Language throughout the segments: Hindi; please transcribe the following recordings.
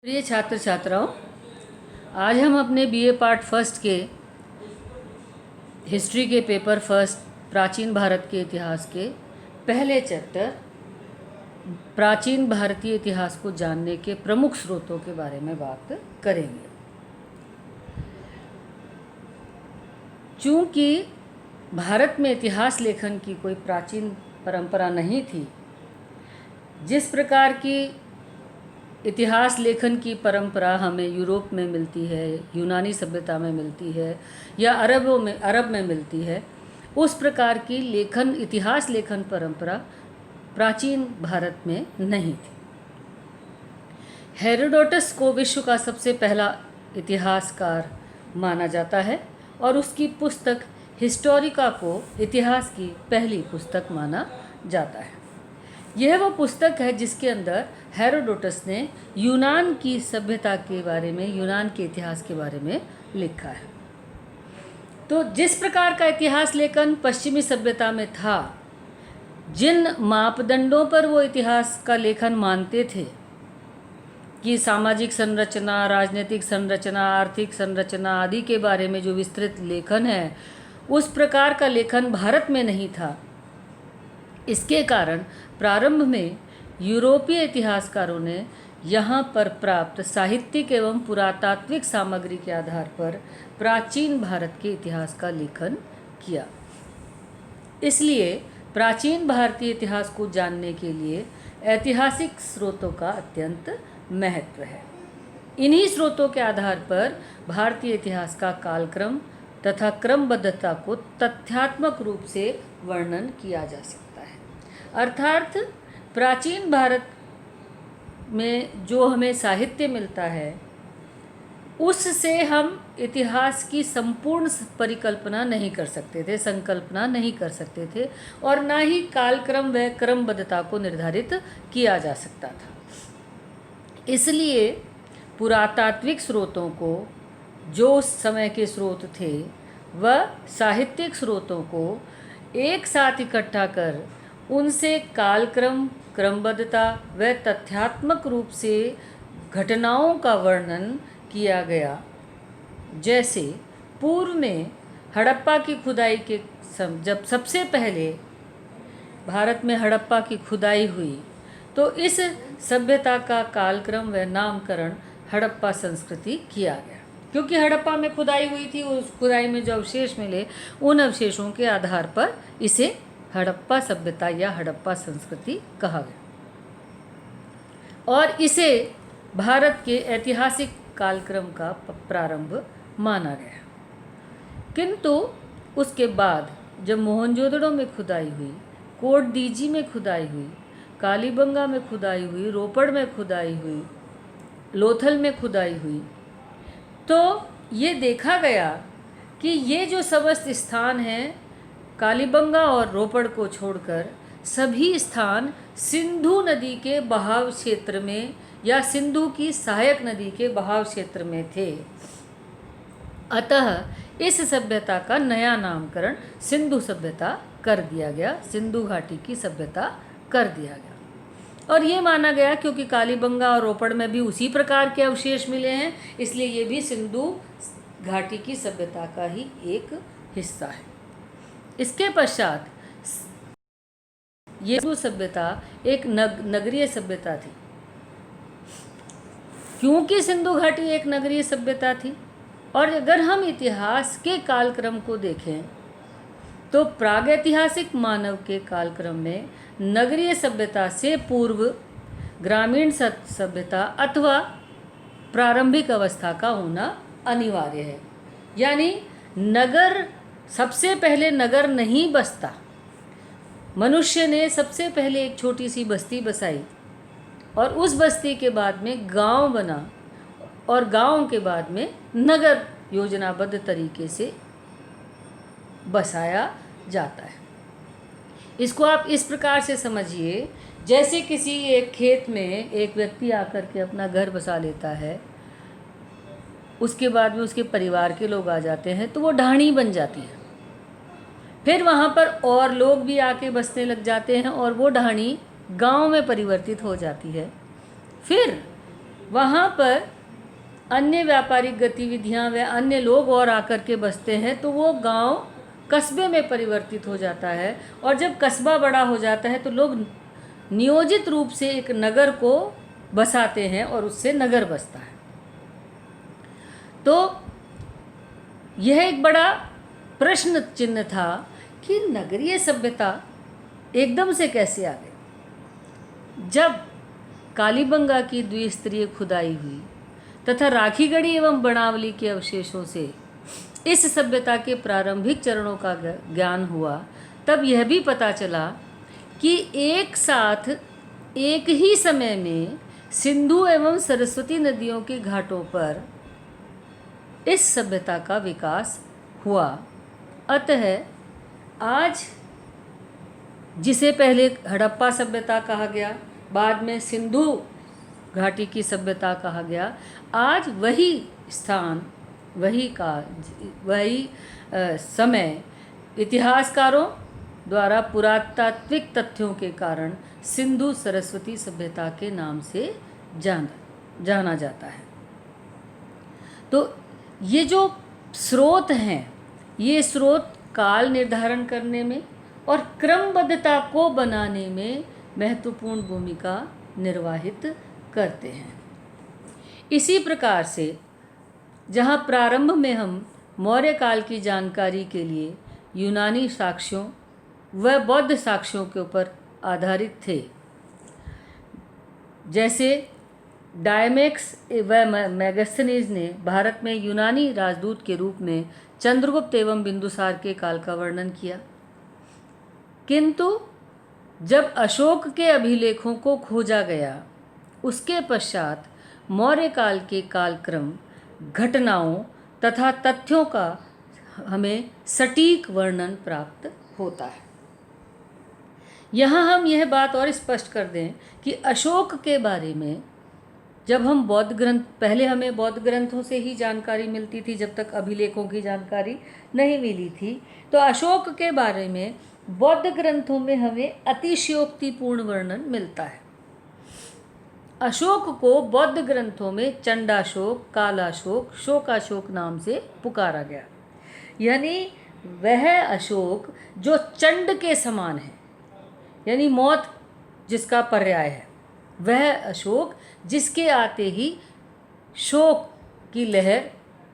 प्रिय छात्र छात्राओं, आज हम अपने बीए पार्ट फर्स्ट के हिस्ट्री के पेपर फर्स्ट प्राचीन भारत के इतिहास के पहले चैप्टर प्राचीन भारतीय इतिहास को जानने के प्रमुख स्रोतों के बारे में बात करेंगे। चूँकि भारत में इतिहास लेखन की कोई प्राचीन परंपरा नहीं थी, जिस प्रकार की इतिहास लेखन की परंपरा हमें यूरोप में मिलती है, यूनानी सभ्यता में मिलती है या अरब में मिलती है, उस प्रकार की इतिहास लेखन परंपरा प्राचीन भारत में नहीं थी। हेरोडोटस को विश्व का सबसे पहला इतिहासकार माना जाता है और उसकी पुस्तक हिस्टोरिका को इतिहास की पहली पुस्तक माना जाता है। यह वो पुस्तक है जिसके अंदर हेरोडोटस ने यूनान की सभ्यता के बारे में, यूनान के इतिहास के बारे में लिखा है। तो जिस प्रकार का इतिहास लेखन पश्चिमी सभ्यता में था, जिन मापदंडों पर वो इतिहास का लेखन मानते थे कि सामाजिक संरचना, राजनीतिक संरचना, आर्थिक संरचना आदि के बारे में जो विस्तृत लेखन है, उस प्रकार का लेखन भारत में नहीं था। इसके कारण प्रारंभ में यूरोपीय इतिहासकारों ने यहाँ पर प्राप्त साहित्यिक एवं पुरातात्विक सामग्री के आधार पर प्राचीन भारत के इतिहास का लेखन किया। इसलिए प्राचीन भारतीय इतिहास को जानने के लिए ऐतिहासिक स्रोतों का अत्यंत महत्व है। इन्हीं स्रोतों के आधार पर भारतीय इतिहास का कालक्रम तथा क्रमबद्धता को तथ्यात्मक रूप से वर्णन किया जा सकता है। अर्थात प्राचीन भारत में जो हमें साहित्य मिलता है, उससे हम इतिहास की संपूर्ण परिकल्पना नहीं कर सकते थे, संकल्पना नहीं कर सकते थे, और ना ही कालक्रम व क्रमबद्धता को निर्धारित किया जा सकता था। इसलिए पुरातात्विक स्रोतों को, जो उस समय के स्रोत थे, व साहित्यिक स्रोतों को एक साथ इकट्ठा कर उनसे कालक्रम, क्रमबद्धता व तथ्यात्मक रूप से घटनाओं का वर्णन किया गया। जैसे पूर्व में हड़प्पा की खुदाई के जब सबसे पहले भारत में हड़प्पा की खुदाई हुई, तो इस सभ्यता का कालक्रम व नामकरण हड़प्पा संस्कृति किया गया, क्योंकि हड़प्पा में खुदाई हुई थी। उस खुदाई में जो अवशेष मिले, उन अवशेषों के आधार पर इसे हड़प्पा सभ्यता या हड़प्पा संस्कृति कहा गया और इसे भारत के ऐतिहासिक कालक्रम का प्रारंभ माना गया। किंतु उसके बाद जब मोहनजोदड़ो में खुदाई हुई, कोट डीजी में खुदाई हुई, कालीबंगा में खुदाई हुई, रोपड़ में खुदाई हुई, लोथल में खुदाई हुई, तो ये देखा गया कि ये जो समस्त स्थान हैं, कालीबंगा और रोपड़ को छोड़कर सभी स्थान सिंधु नदी के बहाव क्षेत्र में या सिंधु की सहायक नदी के बहाव क्षेत्र में थे। अतः इस सभ्यता का नया नामकरण सिंधु सभ्यता कर दिया गया, सिंधु घाटी की सभ्यता कर दिया गया। और ये माना गया क्योंकि कालीबंगा और रोपड़ में भी उसी प्रकार के अवशेष मिले हैं, इसलिए ये भी सिंधु घाटी की सभ्यता का ही एक हिस्सा है। इसके पश्चात ये सिंधु सभ्यता एक नगरीय सभ्यता थी। क्योंकि सिंधु घाटी एक नगरीय सभ्यता थी, और अगर हम इतिहास के कालक्रम को देखें तो प्रागैतिहासिक मानव के कालक्रम में नगरीय सभ्यता से पूर्व ग्रामीण सभ्यता अथवा प्रारंभिक अवस्था का होना अनिवार्य है। यानी नगर, सबसे पहले नगर नहीं बसता, मनुष्य ने सबसे पहले एक छोटी सी बस्ती बसाई और उस बस्ती के बाद में गांव बना और गांव के बाद में नगर योजनाबद्ध तरीके से बसाया जाता है। इसको आप इस प्रकार से समझिए, जैसे किसी एक खेत में एक व्यक्ति आकर के अपना घर बसा लेता है, उसके बाद में उसके परिवार के लोग आ जाते हैं, तो वो ढाणी बन जाती है। फिर वहाँ पर और लोग भी आके बसने लग जाते हैं और वो ढाणी गांव में परिवर्तित हो जाती है। फिर वहाँ पर अन्य व्यापारिक गतिविधियाँ व अन्य लोग और आकर के बसते हैं, तो वो गांव कस्बे में परिवर्तित हो जाता है। और जब कस्बा बड़ा हो जाता है तो लोग नियोजित रूप से एक नगर को बसाते हैं और उससे नगर बसता है। तो यह एक बड़ा प्रश्न चिन्ह था कि नगरीय सभ्यता एकदम से कैसे आ गई। जब कालीबंगा की द्विस्तरीय खुदाई हुई तथा राखीगढ़ी एवं बनावली के अवशेषों से इस सभ्यता के प्रारंभिक चरणों का ज्ञान हुआ, तब यह भी पता चला कि एक साथ एक ही समय में सिंधु एवं सरस्वती नदियों के घाटों पर इस सभ्यता का विकास हुआ। अतः आज जिसे पहले हड़प्पा सभ्यता कहा गया, बाद में सिंधु घाटी की सभ्यता कहा गया, आज वही स्थान, वही समय इतिहासकारों द्वारा पुरातात्विक तथ्यों के कारण सिंधु सरस्वती सभ्यता के नाम से जाना जाता है। तो ये जो स्रोत हैं, ये स्रोत काल निर्धारण करने में और क्रमबद्धता को बनाने में महत्वपूर्ण भूमिका निर्वाहित करते हैं। इसी प्रकार से जहाँ प्रारंभ में हम मौर्य काल की जानकारी के लिए यूनानी साक्ष्यों व बौद्ध साक्ष्यों के ऊपर आधारित थे, जैसे डायमेक्स व मैगस्थनीज ने भारत में यूनानी राजदूत के रूप में चंद्रगुप्त एवं बिंदुसार के काल का वर्णन किया, किंतु जब अशोक के अभिलेखों को खोजा गया, उसके पश्चात मौर्य काल के कालक्रम, घटनाओं तथा तथ्यों का हमें सटीक वर्णन प्राप्त होता है। यहाँ हम यह बात और स्पष्ट कर दें कि अशोक के बारे में जब हम बौद्ध ग्रंथ, पहले हमें बौद्ध ग्रंथों से ही जानकारी मिलती थी, जब तक अभिलेखों की जानकारी नहीं मिली थी, तो अशोक के बारे में बौद्ध ग्रंथों में हमें अतिशयोक्तिपूर्ण वर्णन मिलता है। अशोक को बौद्ध ग्रंथों में चंडाशोक, कालाशोक, शोकाशोक नाम से पुकारा गया, यानी वह अशोक जो चंड के समान है, यानी मौत जिसका पर्याय है, वह अशोक जिसके आते ही शोक की लहर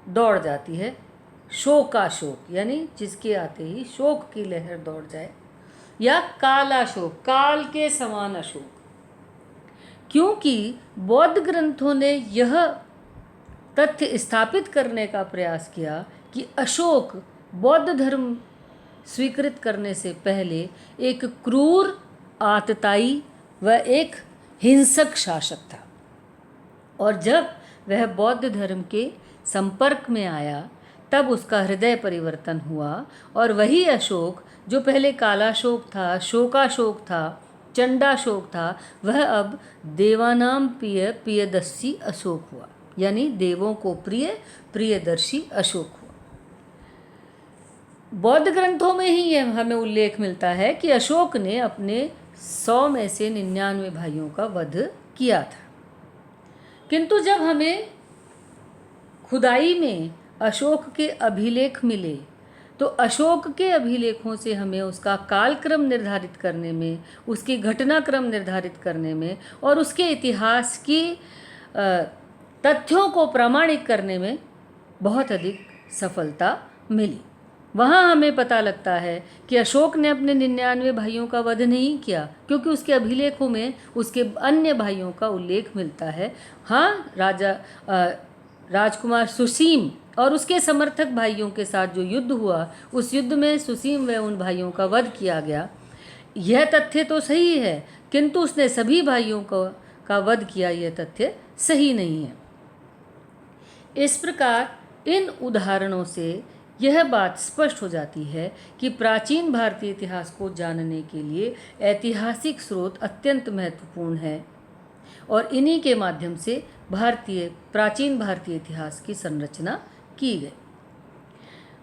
दौड़ जाती है, शोकाशोक यानी जिसके आते ही शोक की लहर दौड़ जाए, या कालाशोक, काल के समान अशोक। क्योंकि बौद्ध ग्रंथों ने यह तथ्य स्थापित करने का प्रयास किया कि अशोक बौद्ध धर्म स्वीकृत करने से पहले एक क्रूर, आतताई व एक हिंसक शासक था, और जब वह बौद्ध धर्म के संपर्क में आया तब उसका हृदय परिवर्तन हुआ, और वही अशोक जो पहले कालाशोक था, शोकाशोक था, चंडाशोक था, वह अब देवानाम प्रिय प्रियदर्शी अशोक हुआ, यानी देवों को प्रिय प्रियदर्शी अशोक हुआ। बौद्ध ग्रंथों में ही यह हमें उल्लेख मिलता है कि अशोक ने अपने 100 में से 99 भाइयों का वध किया था, किंतु जब हमें खुदाई में अशोक के अभिलेख मिले तो अशोक के अभिलेखों से हमें उसका कालक्रम निर्धारित करने में, उसकी घटनाक्रम निर्धारित करने में और उसके इतिहास की तथ्यों को प्रमाणित करने में बहुत अधिक सफलता मिली। वहाँ हमें पता लगता है कि अशोक ने अपने 99 भाइयों का वध नहीं किया, क्योंकि उसके अभिलेखों में उसके अन्य भाइयों का उल्लेख मिलता है। हाँ, राजकुमार सुसीम और उसके समर्थक भाइयों के साथ जो युद्ध हुआ, उस युद्ध में सुसीम व उन भाइयों का वध किया गया, यह तथ्य तो सही है, किंतु उसने सभी भाइयों का वध किया, यह तथ्य सही नहीं है। इस प्रकार इन उदाहरणों से यह बात स्पष्ट हो जाती है कि प्राचीन भारतीय इतिहास को जानने के लिए ऐतिहासिक स्रोत अत्यंत महत्वपूर्ण है, और इन्हीं के माध्यम से प्राचीन भारतीय इतिहास की संरचना की गई।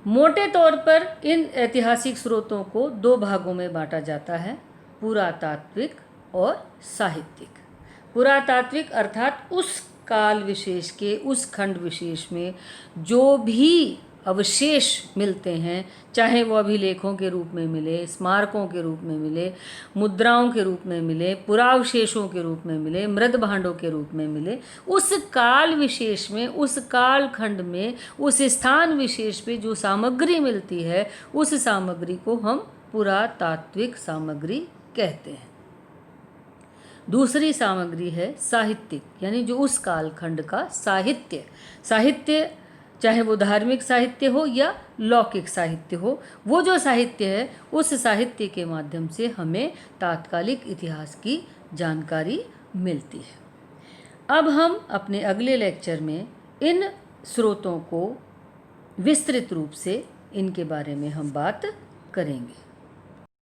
मोटे तौर पर इन ऐतिहासिक स्रोतों को 2 भागों में बांटा जाता है, पुरातात्विक और साहित्यिक। पुरातात्विक अर्थात उस काल विशेष के उस खंड विशेष में जो भी अवशेष मिलते हैं, चाहे वो अभिलेखों के रूप में मिले, स्मारकों के रूप में मिले, मुद्राओं के रूप में मिले, पुरावशेषों के रूप में मिले, मृद भांडों के रूप में मिले, उस काल विशेष में, उस काल खंड में, उस स्थान विशेष पे जो सामग्री मिलती है, उस सामग्री को हम पुरातात्विक सामग्री कहते हैं। दूसरी सामग्री है साहित्यिक, यानी जो उस कालखंड का साहित्य, साहित्य चाहे वो धार्मिक साहित्य हो या लौकिक साहित्य हो, वो जो साहित्य है उस साहित्य के माध्यम से हमें तात्कालिक इतिहास की जानकारी मिलती है। अब हम अपने अगले लेक्चर में इन स्रोतों को विस्तृत रूप से इनके बारे में हम बात करेंगे।